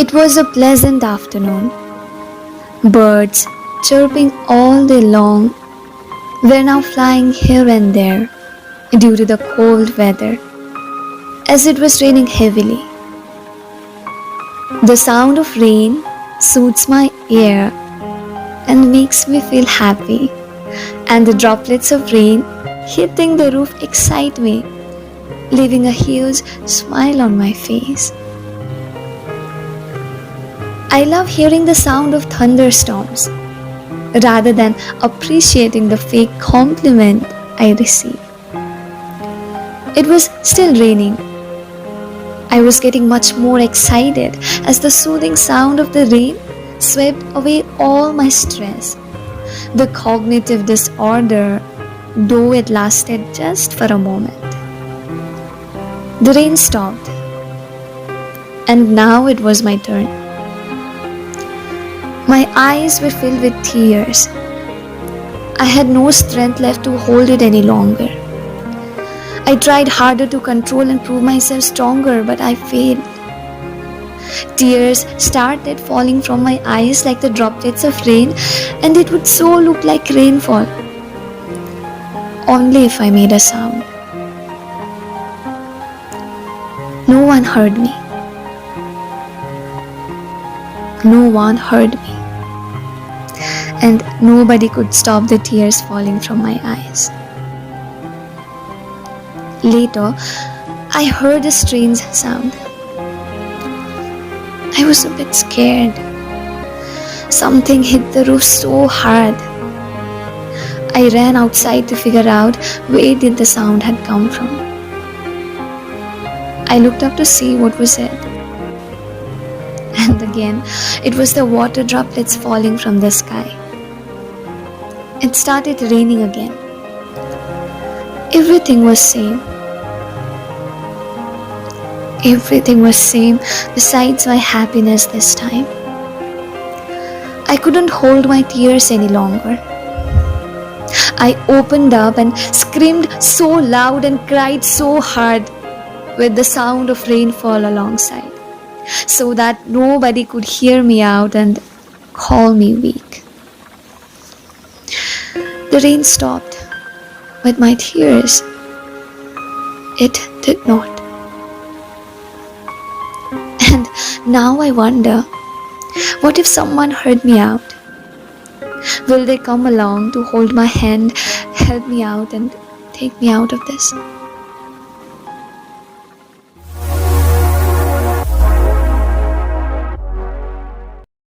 It was a pleasant afternoon. Birds, chirping all day long, were now flying here and there due to the cold weather, as it was raining heavily. The sound of rain soothes my ear and makes me feel happy, and the droplets of rain hitting the roof excite me, leaving a huge smile on my face. I love hearing the sound of thunderstorms rather than appreciating the fake compliment I receive. It was still raining. I was getting much more excited as the soothing sound of the rain swept away all my stress. The cognitive disorder, though it lasted just for a moment. The rain stopped, and now it was my turn. My eyes were filled with tears. I had no strength left to hold it any longer. I tried harder to control and prove myself stronger, but I failed. Tears started falling from my eyes like the droplets of rain, and it would so look like rainfall. Only if I made a sound. No one heard me. No one heard me. And nobody could stop the tears falling from my eyes. Later, I heard a strange sound. I was a bit scared. Something hit the roof so hard. I ran outside to figure out where did the sound had come from. I looked up to see what was it. And again, it was the water droplets falling from the sky. It started raining again. Everything was same. Everything was same besides my happiness this time. I couldn't hold my tears any longer. I opened up and screamed so loud and cried so hard with the sound of rainfall alongside, so that nobody could hear me out and call me weak. The rain stopped, but my tears, it did not. And now I wonder, what if someone heard me out? Will they come along to hold my hand, help me out and take me out of this?